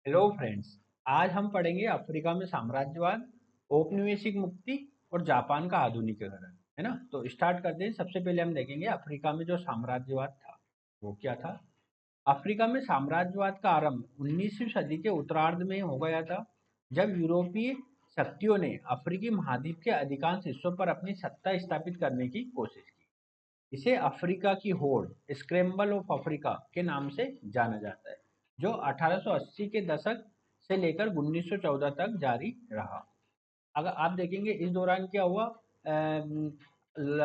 Hello friends. आज हम पढ़ेंगे अफ्रीका में साम्राज्यवाद, औपनिवेशिक मुक्ति और जापान का आधुनिकीकरण। है ना। तो स्टार्ट करते हैं। सबसे पहले हम देखेंगे अफ्रीका में जो साम्राज्यवाद था वो क्या था। अफ्रीका में साम्राज्यवाद का आरंभ 19वीं सदी के उत्तरार्ध में हो गया था, जब यूरोपीय शक्तियों ने अफ्रीकी महाद्वीप के अधिकांश हिस्सों पर अपनी सत्ता स्थापित करने की कोशिश की। इसे अफ्रीका की होड़, स्क्रैम्बल ऑफ अफ्रीका के नाम से जाना जाता है, जो 1880 के दशक से लेकर 1914 तक जारी रहा। अगर आप देखेंगे इस दौरान क्या हुआ,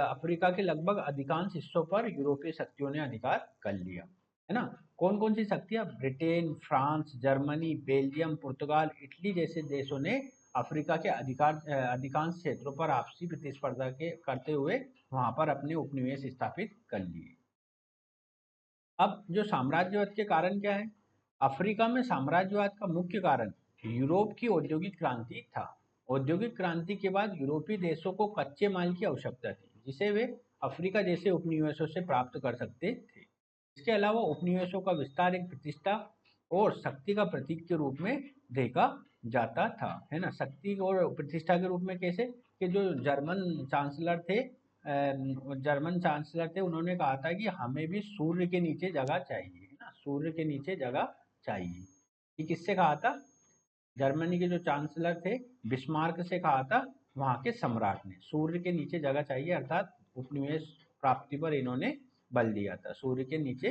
अफ्रीका के लगभग अधिकांश हिस्सों पर यूरोपीय शक्तियों ने अधिकार कर लिया। है ना। कौन कौन सी शक्तियां? ब्रिटेन, फ्रांस, जर्मनी, बेल्जियम, पुर्तगाल, इटली जैसे देशों ने अफ्रीका के अधिकांश क्षेत्रों पर आपसी प्रतिस्पर्धा के करते हुए वहां पर अपने उपनिवेश स्थापित कर लिए। अब जो साम्राज्यवाद के कारण क्या है? अफ्रीका में साम्राज्यवाद का मुख्य कारण यूरोप की औद्योगिक क्रांति था। औद्योगिक क्रांति के बाद यूरोपीय देशों को कच्चे माल की आवश्यकता थी, जिसे वे अफ्रीका जैसे उपनिवेशों से प्राप्त कर सकते थे। इसके अलावा उपनिवेशों का विस्तार एक प्रतिष्ठा और शक्ति का प्रतीक के रूप में देखा जाता था। है ना। शक्ति और प्रतिष्ठा के रूप में कैसे? कि जो जर्मन चांसलर थे, उन्होंने कहा था कि हमें भी सूर्य के नीचे जगह चाहिए। है ना। सूर्य के नीचे जगह चाहिए। ये किससे कहा था? जर्मनी के जो चांसलर थे, बिस्मार्क से कहा था वहां के सम्राट ने। सूर्य के नीचे जगह चाहिए, अर्थात उपनिवेश प्राप्ति पर इन्होंने बल दिया था, सूर्य के नीचे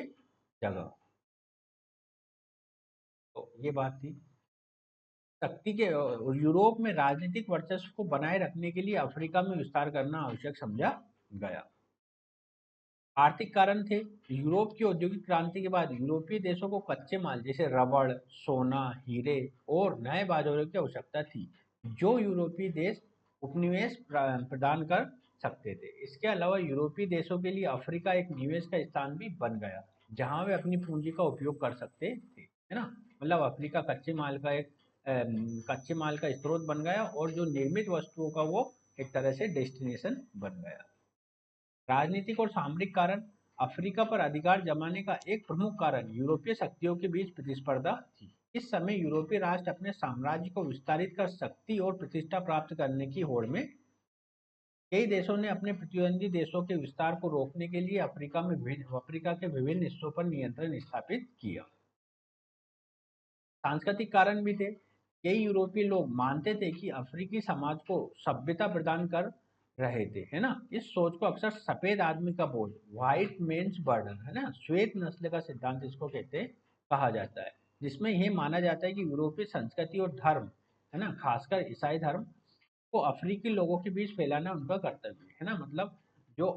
जगह। तो ये बात थी शक्ति के। यूरोप में राजनीतिक वर्चस्व को बनाए रखने के लिए अफ्रीका में विस्तार करना आवश्यक समझा गया। आर्थिक कारण थे। यूरोप की औद्योगिक क्रांति के बाद यूरोपीय देशों को कच्चे माल जैसे रबड़, सोना, हीरे और नए बाजारों की आवश्यकता थी, जो यूरोपीय देश उपनिवेश प्रदान कर सकते थे। इसके अलावा यूरोपीय देशों के लिए अफ्रीका एक निवेश का स्थान भी बन गया, जहां वे अपनी पूंजी का उपयोग कर सकते थे। है ना। मतलब अफ्रीका कच्चे माल का स्रोत बन गया, और जो निर्मित वस्तुओं का वो एक तरह से डेस्टिनेशन बन गया। राजनीतिक और सामरिक कारण। अफ्रीका पर अधिकार जमाने का एक प्रमुख कारण यूरोपीय शक्तियों के बीच प्रतिस्पर्धा थी। इस समय यूरोपीय राष्ट्र अपने साम्राज्य को विस्तारित कर शक्ति और प्रतिष्ठा प्राप्त करने की होड़ में। कई देशों ने अपने प्रतिद्वंदी देशों के विस्तार को रोकने के लिए अफ्रीका के विभिन्न हिस्सों पर नियंत्रण स्थापित किया। सांस्कृतिक कारण भी थे। कई यूरोपीय लोग मानते थे कि अफ्रीकी समाज को सभ्यता प्रदान कर रहे थे। है ना। इस सोच को अक्सर सफेद आदमी का बोझ, व्हाइट मेन्स बर्डन, है ना, श्वेत नस्ल का सिद्धांत इसको कहते हैं, कहा जाता है। जिसमें यह माना जाता है कि यूरोपीय संस्कृति और धर्म, है ना, खासकर ईसाई धर्म को अफ्रीकी लोगों के बीच फैलाना उनका कर्तव्य है। ना। मतलब जो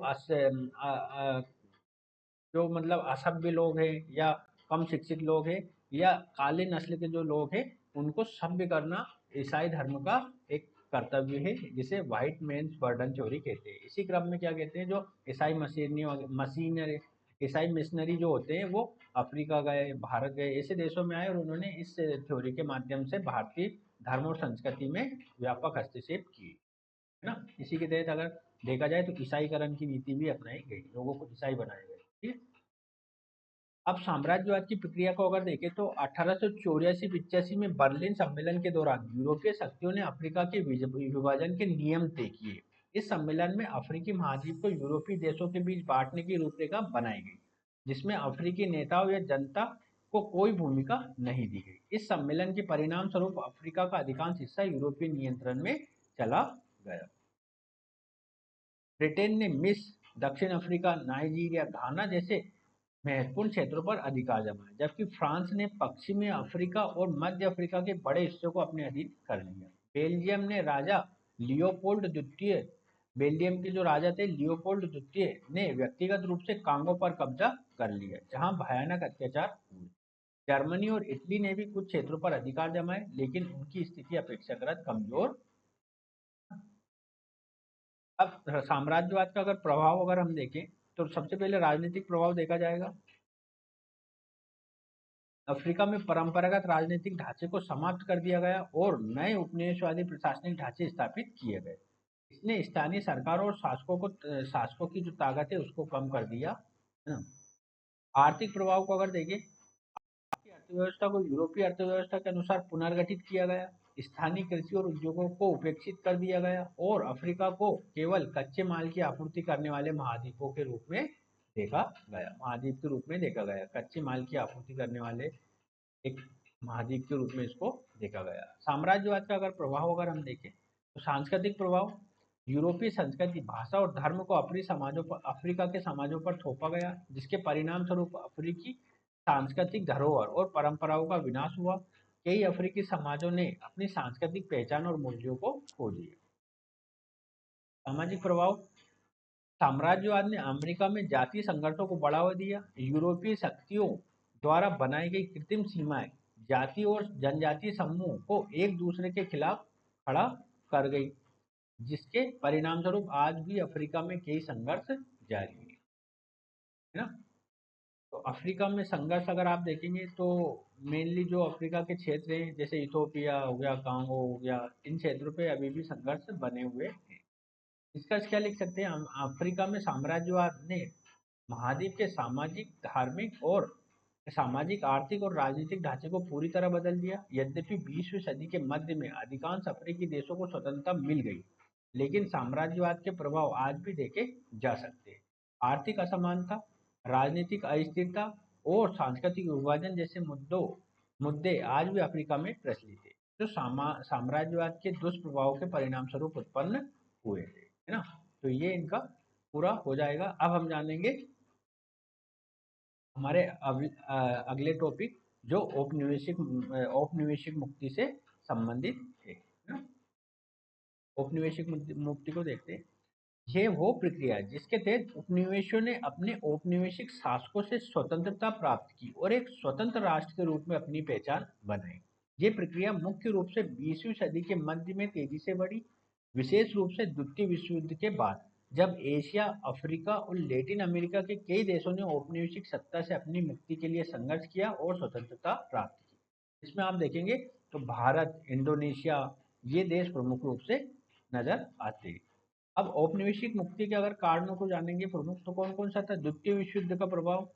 असभ्य लोग हैं, या कम शिक्षित लोग हैं, या काले नस्ल के जो लोग हैं, उनको सभ्य करना ईसाई धर्म का एक कर्तव्य है, जिसे व्हाइट मेन्स बर्डन थ्योरी कहते हैं। इसी क्रम में क्या कहते हैं, जो ईसाई मशीनरी ईसाई मिशनरी जो होते हैं, वो अफ्रीका गए, भारत गए, ऐसे देशों में आए, और उन्होंने इस थ्योरी के माध्यम से भारतीय धर्म और संस्कृति में व्यापक हस्तक्षेप किए। है ना। इसी के तहत अगर देखा जाए तो ईसाईकरण की नीति भी अपनाई गई, लोगों को ईसाई बनाया गया। ठीक है। अब साम्राज्यवाद की प्रक्रिया को अगर देखें तो 1884-85 में बर्लिन सम्मेलन के दौरान यूरोपीय शक्तियों ने अफ्रीका के विभाजन के नियम तय किए। इस सम्मेलन में अफ्रीकी महाद्वीप को यूरोपीय देशों के बीच बांटने की रूपरेखा बनाई गई, जिसमें अफ्रीकी नेताओं या जनता को कोई भूमिका नहीं दी गई। इस सम्मेलन के परिणाम स्वरूप अफ्रीका का अधिकांश हिस्सा यूरोपीय नियंत्रण में चला गया। ब्रिटेन ने मिस्र, दक्षिण अफ्रीका, नाइजीरिया, घाना जैसे महत्वपूर्ण क्षेत्रों पर अधिकार जमाया, जबकि फ्रांस ने पश्चिमी अफ्रीका और मध्य अफ्रीका के बड़े हिस्सों को अपने अधीन कर लिया। बेल्जियम ने राजा लियोपोल्ड द्वितीय बेल्जियम के जो राजा थे, लियोपोल्ड द्वितीय ने व्यक्तिगत रूप से कांगो पर कब्जा कर लिया, जहां भयानक अत्याचार हुए। जर्मनी और इटली ने भी कुछ क्षेत्रों पर अधिकार जमाए, लेकिन उनकी स्थिति अपेक्षाकृत कमजोर। अब साम्राज्यवाद का अगर प्रभाव अगर हम देखें तो सबसे पहले राजनीतिक प्रभाव देखा जाएगा। अफ्रीका में परंपरागत राजनीतिक ढांचे को समाप्त कर दिया गया और नए उपनिवेशवादी प्रशासनिक ढांचे स्थापित किए गए। इसने स्थानीय सरकारों और शासकों की जो ताकत है उसको कम कर दिया। है ना। आर्थिक प्रभाव को अगर देखें, अर्थव्यवस्था को यूरोपीय अर्थव्यवस्था के अनुसार पुनर्गठित किया गया, स्थानीय कृषि और उद्योगों को उपेक्षित कर दिया गया और अफ्रीका को केवल कच्चे माल की आपूर्ति करने वाले महाद्वीपों के रूप में देखा गया, महाद्वीप के रूप में देखा गया, कच्चे माल की आपूर्ति करने वाले एक महाद्वीप के रूप में इसको देखा गया। साम्राज्यवाद का अगर प्रभाव अगर हम देखें तो सांस्कृतिक प्रभाव, यूरोपीय संस्कृति, भाषा और धर्म को अफ्रीका के समाजों पर थोपा गया, जिसके परिणाम स्वरूप अफ्रीकी सांस्कृतिक धरोहर और परंपराओं का विनाश हुआ। कई अफ्रीकी समाजों ने अपनी सांस्कृतिक पहचान और मूल्यों को खो दिया। सामाजिक प्रभाव, साम्राज्यवाद ने अमेरिका में जातीय संघर्षों को बढ़ावा दिया। यूरोपीय शक्तियों द्वारा बनाई गई कृत्रिम सीमाएं जाति और जनजातीय समूह को एक दूसरे के खिलाफ खड़ा कर गई, जिसके परिणाम स्वरूप आज भी अफ्रीका में कई संघर्ष जारी है ना। तो अफ्रीका में संघर्ष अगर आप देखेंगे तो मेनली जो अफ्रीका के क्षेत्र हैं जैसे इथोपिया हो गया, कांगो हो गया, इन क्षेत्रों पे अभी भी संघर्ष बने हुए हैं। इसका क्या लिख सकते हैं हम, अफ्रीका में साम्राज्यवाद ने महाद्वीप के सामाजिक, धार्मिक और सामाजिक, आर्थिक और राजनीतिक ढांचे को पूरी तरह बदल दिया। यद्यपि 20वीं सदी के मध्य में अधिकांश अफ्रीकी देशों को स्वतंत्रता मिल गई, लेकिन साम्राज्यवाद के प्रभाव आज भी देखे जा सकते हैं। आर्थिक असमानता, राजनीतिक अस्थिरता और सांस्कृतिक विभाजन जैसे मुद्दे आज भी अफ्रीका में प्रचलित है, जो साम्राज्यवाद के दुष्प्रभाव के परिणाम स्वरूप उत्पन्न हुए थे, है ना। तो ये इनका पूरा हो जाएगा। अब हम जानेंगे हमारे अगले टॉपिक जो औपनिवेशिक मुक्ति से संबंधित है ना। औपनिवेशिक मुक्ति को देखते हैं। ये वो प्रक्रिया है जिसके तहत उपनिवेशों ने अपने औपनिवेशिक शासकों से स्वतंत्रता प्राप्त की और एक स्वतंत्र राष्ट्र के रूप में अपनी पहचान बनाई। ये प्रक्रिया मुख्य रूप से 20वीं सदी के मध्य में तेजी से बढ़ी, विशेष रूप से द्वितीय विश्व युद्ध के बाद, जब एशिया, अफ्रीका और लैटिन अमेरिका के कई देशों ने औपनिवेशिक सत्ता से अपनी मुक्ति के लिए संघर्ष किया और स्वतंत्रता प्राप्त की। इसमें आप देखेंगे तो भारत, इंडोनेशिया, ये देश प्रमुख रूप से नजर आते हैं। अब औपनिवेशिक मुक्ति के अगर कारणों को जानेंगे प्रमुख, तो कौन कौन सा था। द्वितीय विश्व युद्ध का प्रभाव,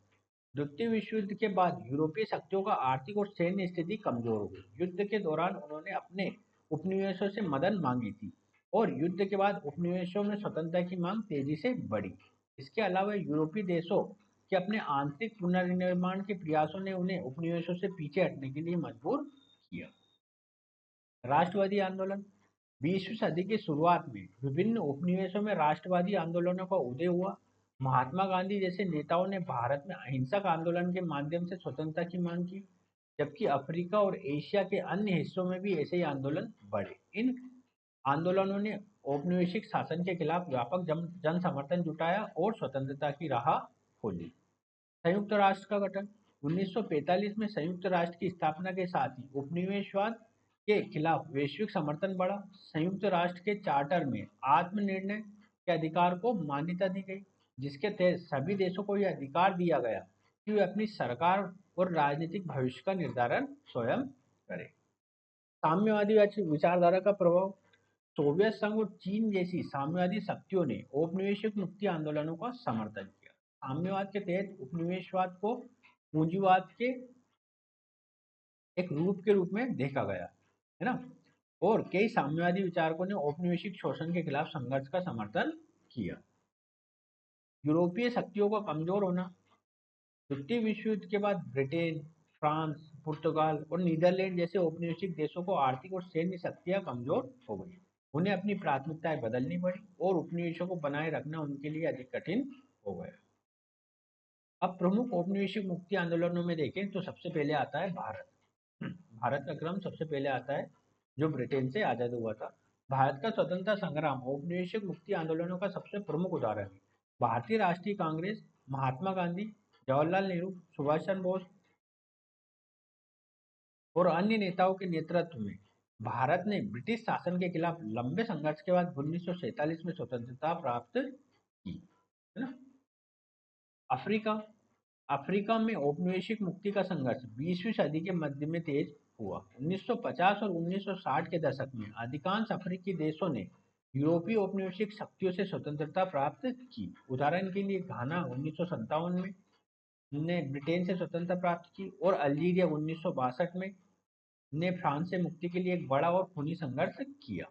द्वितीय विश्व युद्ध के बाद यूरोपीय शक्तियों का आर्थिक और सैन्य स्थिति कमजोर हो गई। युद्ध के दौरान उन्होंने अपने उपनिवेशों से मदद मांगी थी और युद्ध के बाद उपनिवेशों में स्वतंत्रता की मांग तेजी से बढ़ी। इसके अलावा यूरोपीय देशों के अपने आंतरिक पुनर्निर्माण के प्रयासों ने उन्हें उपनिवेशों से पीछे हटने के लिए मजबूर किया। राष्ट्रवादी आंदोलन, 20वीं सदी की शुरुआत में विभिन्न उपनिवेशों में राष्ट्रवादी आंदोलनों का उदय हुआ। महात्मा गांधी जैसे नेताओं ने भारत में अहिंसक आंदोलन के माध्यम से स्वतंत्रता की मांग की, जबकि अफ्रीका और एशिया के अन्य हिस्सों में भी ऐसे ही आंदोलन बढ़े। इन आंदोलनों ने औपनिवेशिक शासन के खिलाफ व्यापक जन समर्थन जुटाया और स्वतंत्रता की राह खोली। संयुक्त राष्ट्र का गठन, 1945 में संयुक्त राष्ट्र की स्थापना के साथ ही उपनिवेशवाद के खिलाफ वैश्विक समर्थन बढ़ा। संयुक्त राष्ट्र के चार्टर में आत्मनिर्णय के अधिकार को मान्यता दी गई, जिसके तहत सभी देशों को यह अधिकार दिया गया कि वे अपनी सरकार और राजनीतिक भविष्य का निर्धारण स्वयं करें। साम्यवादी विचारधारा का प्रभाव, सोवियत संघ और चीन जैसी साम्यवादी शक्तियों ने औपनिवेशिक मुक्ति आंदोलनों का समर्थन किया। साम्यवाद के तहत उपनिवेशवाद को पूंजीवाद के एक रूप में देखा गया, है ना। और कई साम्यवादी विचारकों ने औपनिवेशिक शोषण के खिलाफ संघर्ष का समर्थन किया। यूरोपीय शक्तियों का कमजोर होना, द्वितीय विश्व युद्ध के बाद ब्रिटेन, फ्रांस, पुर्तगाल और नीदरलैंड जैसे औपनिवेशिक देशों को आर्थिक और सैन्य शक्तियां कमजोर हो गई। उन्हें अपनी प्राथमिकताएं बदलनी पड़ी और उपनिवेशों को बनाए रखना उनके लिए अधिक कठिन हो गया। अब प्रमुख औपनिवेशिक मुक्ति आंदोलनों में देखें तो सबसे पहले आता है भारत। भारत का क्रम सबसे पहले आता है, जो ब्रिटेन से आजाद हुआ था। भारत का स्वतंत्रता संग्राम औपनिवेशिक मुक्ति आंदोलनों का सबसे प्रमुख उदाहरण है। भारतीय राष्ट्रीय कांग्रेस, महात्मा गांधी, जवाहरलाल नेहरू, सुभाष चंद्र बोस और अन्य नेताओं के नेतृत्व में भारत ने ब्रिटिश शासन के खिलाफ लंबे संघर्ष के बाद 1947 में स्वतंत्रता प्राप्त की, है ना। अफ्रीका, अफ्रीका में औपनिवेशिक मुक्ति का संघर्ष 20वीं सदी के मध्य में तेज हुआ। 1950 और 1960 के दशक में अधिकांश अफ्रीकी देशों ने यूरोपीय औपनिवेशिक शक्तियों से स्वतंत्रता प्राप्त की। उदाहरण के लिए घाना 1957 में, ने ब्रिटेन से स्वतंत्रता प्राप्त की, और अल्जीरिया 1962 में ने फ्रांस से मुक्ति के लिए एक बड़ा और खूनी संघर्ष किया।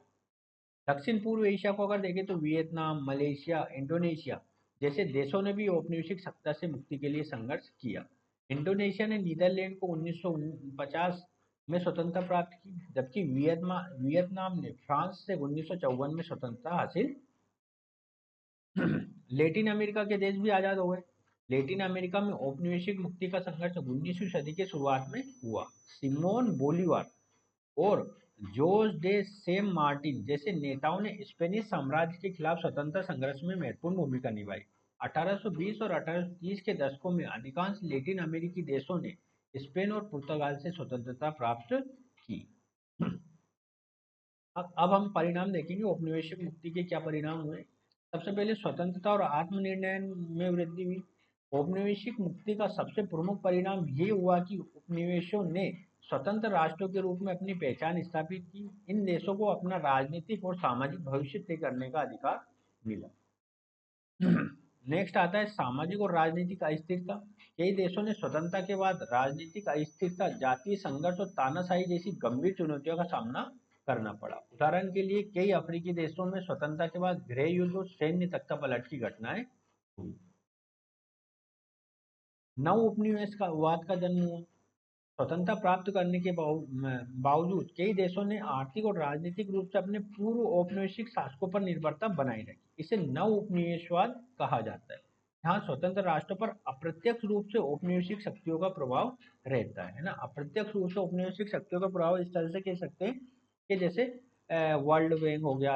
दक्षिण पूर्व एशिया को अगर देखें तो वियतनाम, मलेशिया, इंडोनेशिया जैसे देशों ने भी औपनिवेशिक सत्ता से मुक्ति के लिए संघर्ष किया। इंडोनेशिया ने नीदरलैंड को 1950 में स्वतंत्रता प्राप्त की, जबकि वियतनाम ने फ्रांस से 1954 में स्वतंत्रता हासिल। लैटिन अमेरिका के देश भी आजाद हो गए। लैटिन अमेरिका में औपनिवेशिक मुक्ति का संघर्ष 19वीं सदी के शुरुआत में हुआ। सिमोन बोलीवार और जोस डे सेम मार्टिन जैसे नेताओं ने स्पेनिश साम्राज्य के खिलाफ स्वतंत्रता संघर्ष में महत्वपूर्ण भूमिका निभाई। 1820 और 1830 के दशकों में अधिकांश लैटिन अमेरिकी देशों ने स्पेन और पुर्तगाल से स्वतंत्रता प्राप्त की। अब हम परिणाम देखेंगे औपनिवेशिक मुक्ति के क्या परिणाम हुए। सबसे पहले स्वतंत्रता और आत्मनिर्णय में वृद्धि हुई। औपनिवेशिक मुक्ति का सबसे प्रमुख परिणाम ये हुआ कि उपनिवेशों ने स्वतंत्र राष्ट्रों के रूप में अपनी पहचान स्थापित की। इन देशों को अपना राजनीतिक और सामाजिक भविष्य तय करने का अधिकार मिला। नेक्स्ट आता है सामाजिक और राजनीतिक अस्थिरता। कई देशों ने स्वतंत्रता के बाद राजनीतिक अस्थिरता, जातीय संघर्ष और तानाशाही जैसी गंभीर चुनौतियों का सामना करना पड़ा। उदाहरण के लिए कई अफ्रीकी देशों में स्वतंत्रता के बाद गृह युद्ध और सैन्य तख्तापलट की घटनाएं हुई। नव उपनिवेशवाद का जन्म हुआ। स्वतंत्रता प्राप्त करने के बावजूद कई देशों ने आर्थिक और राजनीतिक रूप से अपने पूर्व औपनिवेशिक शासकों पर निर्भरता बनाए रखी। इसे नव उपनिवेशवाद कहा जाता है, जहाँ स्वतंत्र राष्ट्रों पर अप्रत्यक्ष रूप से औपनिवेशिक शक्तियों का प्रभाव रहता है ना। अप्रत्यक्ष रूप से औपनिवेशिक शक्तियों का प्रभाव इस तरह से कह सकते हैं कि जैसे वर्ल्ड बैंक हो गया,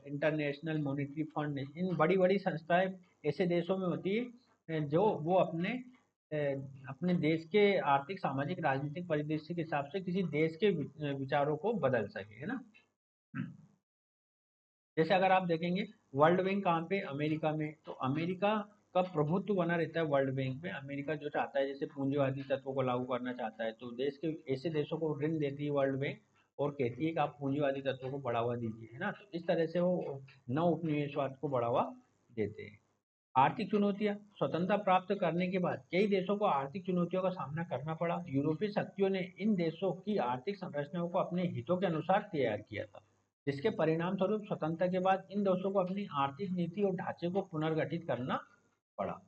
इंटरनेशनल मॉनेटरी फंड, इन बड़ी बड़ी संस्थाएं ऐसे देशों में होती है जो वो अपने देश के आर्थिक, सामाजिक, राजनीतिक परिदृश्य के हिसाब से किसी देश के विचारों को बदल सके, है ना। जैसे अगर आप देखेंगे वर्ल्ड बैंक कहाँ पे, अमेरिका में, तो अमेरिका का प्रभुत्व बना रहता है वर्ल्ड बैंक में। अमेरिका जो चाहता है, जैसे पूंजीवादी तत्वों को लागू करना चाहता है, तो देश के ऐसे देशों को ऋण देती है वर्ल्ड बैंक और कहती है कि आप पूंजीवादी तत्वों को बढ़ावा दीजिए, है ना। तो इस तरह से वो नव उपनिवेशवाद को बढ़ावा देते हैं। आर्थिक चुनौतियां। स्वतंत्रता प्राप्त करने के बाद कई देशों को आर्थिक चुनौतियों का सामना करना पड़ा। यूरोपीय शक्तियों ने इन देशों की आर्थिक संरचनाओं को अपने हितों के अनुसार तैयार किया था, जिसके परिणाम स्वरूप स्वतंत्रता के बाद इन देशों को अपनी आर्थिक नीति और ढांचे को पुनर्गठित करना पड़ा।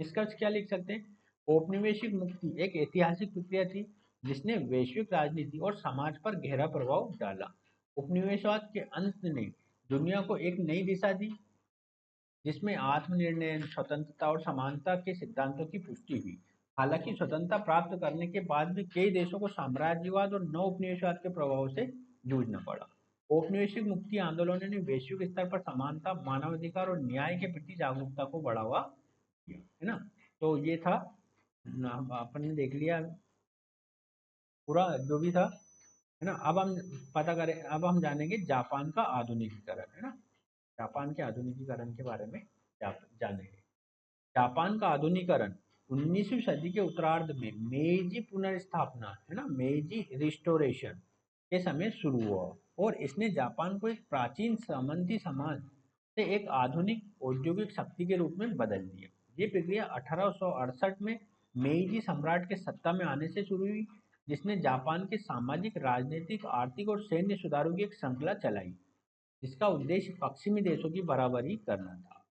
निष्कर्ष क्या लिख सकते हैं? औपनिवेशिक मुक्ति एक ऐतिहासिक प्रक्रिया थी जिसने वैश्विक राजनीति और समाज पर गहरा प्रभाव डाला। उपनिवेशवाद के अंत ने दुनिया को एक नई दिशा दी, जिसमें आत्मनिर्णय, स्वतंत्रता और समानता के सिद्धांतों की पुष्टि हुई। हालांकि स्वतंत्रता प्राप्त करने के बाद भी कई देशों को साम्राज्यवाद और नव उपनिवेशवाद के प्रभाव से जूझना पड़ा। औपनिवेशिक मुक्ति आंदोलनों ने वैश्विक स्तर पर समानता, मानवाधिकार और न्याय के प्रति जागरूकता को बढ़ावा दिया, है ना। तो ये था, अपन ने देख लिया पूरा जो भी था, है ना। अब हम पता करें, अब हम जानेंगे जापान का आधुनिकीकरण, है ना। जापान के आधुनिकीकरण के बारे में जानेंगे। जापान का आधुनिकीकरण 19वीं सदी के उत्तरार्ध में मेइजी पुनर्स्थापना, है ना, मेइजी रिस्टोरेशन के समय शुरू हुआ, और इसने जापान को एक प्राचीन सामंती समाज से एक आधुनिक औद्योगिक शक्ति के रूप में बदल दिया। ये प्रक्रिया 1868 में मेइजी सम्राट के सत्ता में आने से शुरू हुई, जिसने जापान के सामाजिक, राजनीतिक, आर्थिक और सैन्य सुधारों की एक श्रृंखला चलाई, जिसका उद्देश्य पश्चिमी देशों की बराबरी करना था।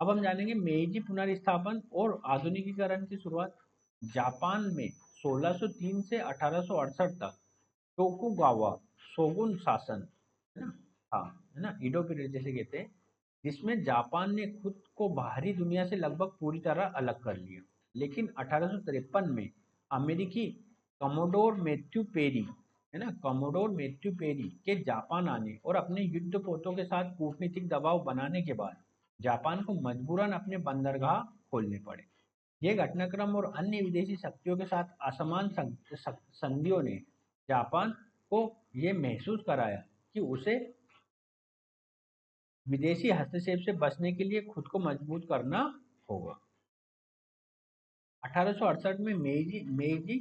अब हम जानेंगे मेइजी पुनर्स्थापन और आधुनिकीकरण की शुरुआत। जापान में 1603 से 1868 तक टोकुगावा शोगुन शासन, है ना, हाँ, है ना, ईडो पीरियड जैसे कहते हैं, जिसमें जापान ने खुद को बाहरी दुनिया से लगभग पूरी तरह अलग कर लिया। लेकिन 1853 में अमेरिकी कमोडोर मैथ्यू पेरी, है ना, कमोडोर मैथ्यू पेरी के जापान आने और अपने युद्धपोतों के साथ कूटनीतिक दबाव बनाने के बाद जापान को मजबूरन अपने बंदरगाह खोलने पड़े। ये घटनाक्रम और अन्य विदेशी शक्तियों के साथ असमान संधियों ने जापान को ये महसूस कराया कि उसे विदेशी हस्तक्षेप से बचने के लिए खुद को मजबूत करना होगा। 1868 में मेइजी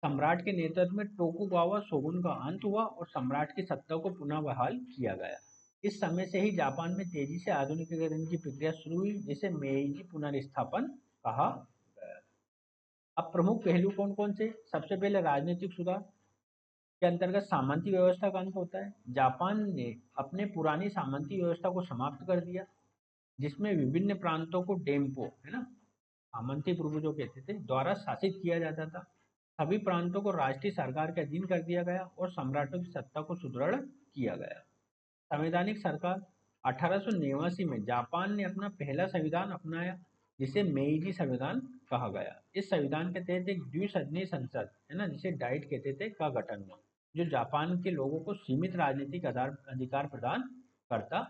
सम्राट के नेतृत्व में टोकुगावा शोगुन का अंत हुआ और सम्राट की सत्ता को पुनः बहाल किया गया। इस समय से ही जापान में तेजी से आधुनिकीकरण की प्रक्रिया शुरू हुई, जिसे मेइजी पुनर्स्थापन कहा गया। अब प्रमुख पहलू कौन कौन से? सबसे पहले राजनीतिक सुधार के अंतर्गत सामंती व्यवस्था का अंत होता है। जापान ने अपने पुरानी सामंती व्यवस्था को समाप्त कर दिया, जिसमें विभिन्न प्रांतों को डेम्पो, है ना, सामंती प्रभु जो कहते थे, द्वारा शासित किया जाता था। सभी प्रांतों को राष्ट्रीय सरकार के अधीन कर दिया गया और सम्राटों की सत्ता को सुदृढ़ किया गया। संवैधानिक सरकार 1889 में जापान ने अपना पहला संविधान अपनाया, जिसे मेइजी संविधान कहा गया। इस संविधान के तहत एक द्विसदनीय संसद, है ना, जिसे डाइट कहते थे, का गठन हुआ, जो जापान के लोगों को सीमित राजनीतिक अधिकार प्रदान करता।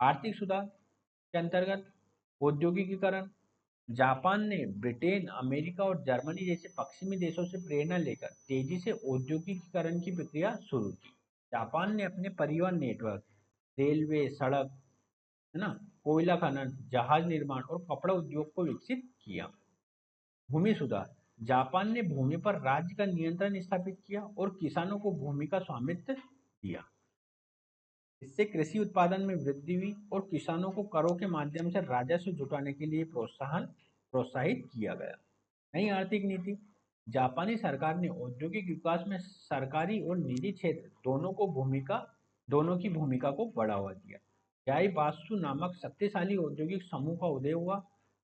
आर्थिक सुधार के अंतर्गत औद्योगिकीकरण, जापान ने ब्रिटेन, अमेरिका और जर्मनी जैसे पश्चिमी देशों से प्रेरणा लेकर तेजी से औद्योगिकीकरण की प्रक्रिया शुरू की। जापान ने अपने परिवहन नेटवर्क, रेलवे, सड़क, है ना, कोयला खनन, जहाज निर्माण और कपड़ा उद्योग को विकसित किया। भूमि सुधार, जापान ने भूमि पर राज्य का नियंत्रण स्थापित किया और किसानों को भूमि का स्वामित्व दिया। इससे कृषि उत्पादन में वृद्धि हुई और किसानों को करों के माध्यम से राजस्व जुटाने के लिए प्रोत्साहित किया गया। नई आर्थिक नीति, जापानी सरकार ने औद्योगिक विकास में सरकारी और निजी क्षेत्र दोनों की भूमिका को बढ़ावा दिया। याई नामक शक्तिशाली औद्योगिक समूह का उदय हुआ,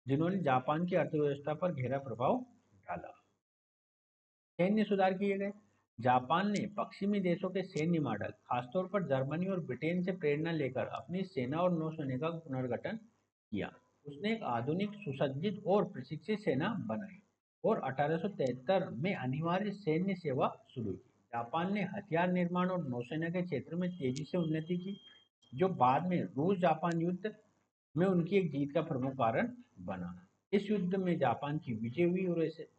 जिन्होंने जापान की अर्थव्यवस्था पर गहरा प्रभाव डाला। सैन्य सुधार किए गए, जापान ने पश्चिमी देशों के सैन्य मॉडल, खासतौर पर जर्मनी और ब्रिटेन से प्रेरणा लेकर अपनी सेना और नौसेना का पुनर्गठन किया। उसने एक आधुनिक, सुसज्जित और प्रशिक्षित सेना बनाई और 1873 में अनिवार्य सैन्य सेवा शुरू की। जापान ने हथियार निर्माण और नौसेना के क्षेत्र में तेजी से उन्नति की, जो बाद में रूस जापान युद्ध में उनकी एक जीत का प्रमुख कारण बना। इस युद्ध में जापान की विजय हुई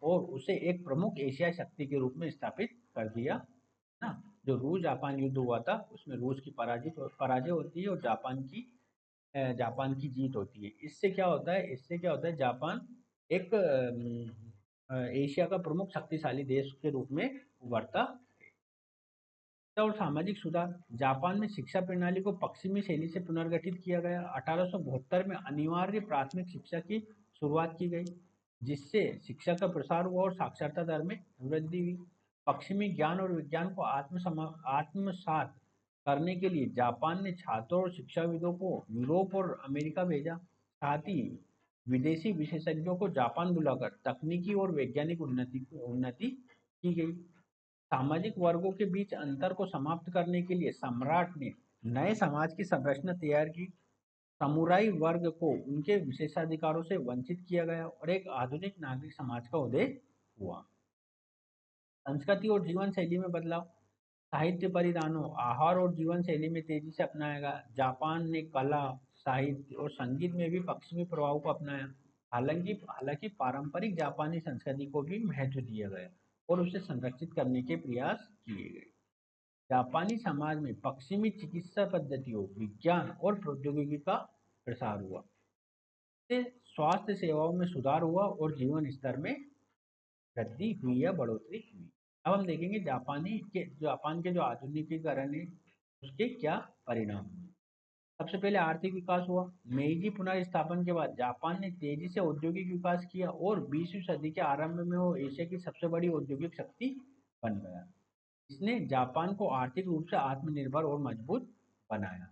और उसे एक प्रमुख एशियाई शक्ति के रूप में स्थापित कर दिया ना। जो रूस जापान युद्ध हुआ था, उसमें रूस की पराजय होती है और जापान की जीत होती है। इससे क्या होता है, जापान एक एशिया का प्रमुख शक्तिशाली देश के रूप में उभरता। और सामाजिक सुधार, जापान में शिक्षा प्रणाली को पश्चिमी शैली से पुनर्गठित किया गया। 1872 में अनिवार्य प्राथमिक शिक्षा की शुरुआत की गई, जिससे शिक्षा का प्रसार हुआ और साक्षरता दर में वृद्धि हुई। पश्चिमी ज्ञान और विज्ञान को आत्मसात करने के लिए जापान ने छात्रों और शिक्षाविदों को यूरोप और अमेरिका भेजा। साथ ही विदेशी विशेषज्ञों को जापान बुलाकर तकनीकी और वैज्ञानिक उन्नति की गई। सामाजिक वर्गों के बीच अंतर को समाप्त करने के लिए सम्राट ने नए समाज की संरचना तैयार की। समुराई वर्ग को उनके विशेषाधिकारों से वंचित किया गया और एक आधुनिक नागरिक समाज का उदय हुआ। संस्कृति और जीवन शैली में बदलाव, साहित्य परिधानों, आहार और जीवन शैली में तेजी से अपनाया गया। जापान ने कला, साहित्य और संगीत में भी पश्चिमी प्रभाव को अपनाया। हालांकि पारंपरिक जापानी संस्कृति को भी महत्व दिया गया और उसे संरक्षित करने के प्रयास किए गए। जापानी समाज में पश्चिमी चिकित्सा पद्धतियों, विज्ञान और प्रौद्योगिकी का प्रसार हुआ। इससे स्वास्थ्य सेवाओं में सुधार हुआ और जीवन स्तर में वृद्धि हुई या बढ़ोतरी हुई। अब हम देखेंगे जापान के जो आधुनिकीकरण है, उसके क्या परिणाम हुए। सबसे पहले आर्थिक विकास हुआ। मेइजी पुनर्स्थापन के बाद जापान ने तेजी से औद्योगिक विकास किया और 20वीं सदी के आरंभ में वो एशिया की सबसे बड़ी औद्योगिक शक्ति बन गया। इसने जापान को आर्थिक रूप से आत्मनिर्भर और मजबूत बनाया।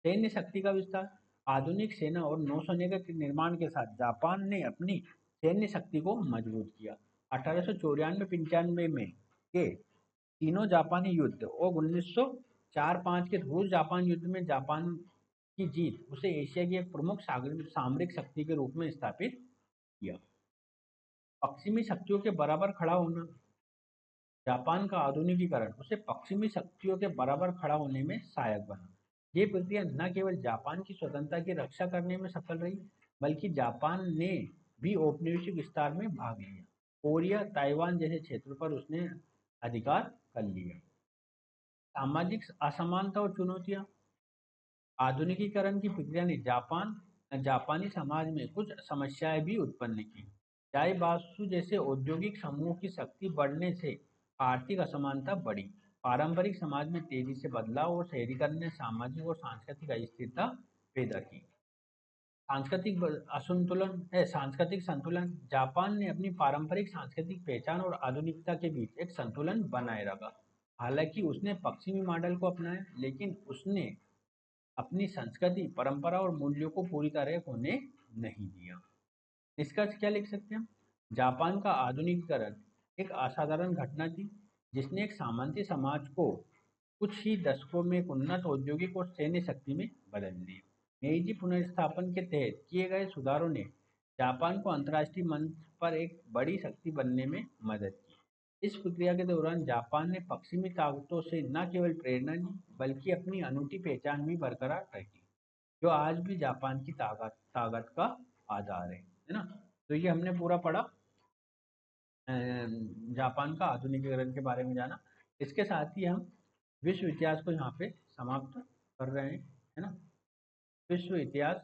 सैन्य शक्ति का विस्तार, आधुनिक सेना और नौसेना के निर्माण के साथ जापान ने अपनी सैन्य शक्ति को मजबूत किया। 1894-95 में के तीनों जापानी युद्ध और 1904-05 के रूस जापान युद्ध में जापान की जीत उसे एशिया की एक प्रमुख सामरिक शक्ति के रूप में स्थापित किया। पश्चिमी शक्तियों के बराबर खड़ा होना, जापान का आधुनिकीकरण उसे पश्चिमी शक्तियों के बराबर खड़ा होने में सहायक बना। ये प्रक्रिया न केवल जापान की स्वतंत्रता की रक्षा करने में सफल रही, बल्कि जापान ने भी औपनिवेशिक विस्तार में भाग लिया। कोरिया, ताइवान जैसे क्षेत्रों पर उसने अधिकार कर लिया। सामाजिक असमानता और चुनौतियां, आधुनिकीकरण की प्रक्रिया ने जापानी समाज में कुछ समस्याएं भी उत्पन्न की। जाइबासु जैसे औद्योगिक समूह की शक्ति बढ़ने से आर्थिक असमानता बढ़ी। पारंपरिक समाज में तेजी से बदलाव और शहरीकरण ने सामाजिक और सांस्कृतिक अस्थिरता पैदा की। सांस्कृतिक संतुलन, जापान ने अपनी पारंपरिक सांस्कृतिक पहचान और आधुनिकता के बीच एक संतुलन बनाए रखा। हालांकि उसने पश्चिमी मॉडल को अपनाया, लेकिन उसने अपनी संस्कृति, परंपरा और मूल्यों को पूरी तरह खोने नहीं दिया। निष्कर्ष क्या लिख सकते हैं हम? जापान का आधुनिकीकरण एक असाधारण घटना थी, जिसने एक सामंती समाज को कुछ ही दशकों में एक उन्नत औद्योगिक और सैन्य शक्ति में बदल दिया। मेइजी पुनर्स्थापन के तहत किए गए सुधारों ने जापान को अंतर्राष्ट्रीय मंच पर एक बड़ी शक्ति बनने में मदद की। इस प्रक्रिया के दौरान जापान ने पश्चिमी ताकतों से न केवल प्रेरणा ली, बल्कि अपनी अनूठी पहचान भी बरकरार रखी, जो आज भी जापान की ताकत का आधार है ना। तो ये हमने पूरा पढ़ा, जापान का आधुनिकीकरण के बारे में जाना। इसके साथ ही हम विश्व इतिहास को यहाँ पे समाप्त कर रहे हैं, है ना। विश्व इतिहास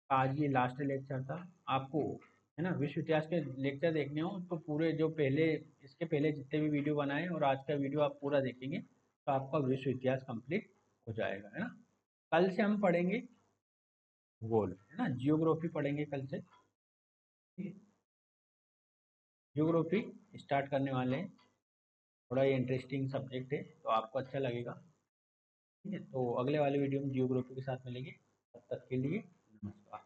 का आज ये लास्ट लेक्चर था। आपको, है ना, विश्व इतिहास के लेक्चर देखने हो तो पूरे जो पहले, इसके पहले जितने भी वीडियो बनाए और आज का वीडियो आप पूरा देखेंगे तो आपका विश्व इतिहास कंप्लीट हो जाएगा, है ना। कल से हम पढ़ेंगे भूगोल, है ना, जियोग्राफी पढ़ेंगे कल से। जियोग्राफी स्टार्ट करने वाले हैं। थोड़ा ये इंटरेस्टिंग सब्जेक्ट है तो आपको अच्छा लगेगा। ठीक है, तो अगले वाले वीडियो में जियोग्राफी के साथ मिलेंगे। तब तक के लिए नमस्कार।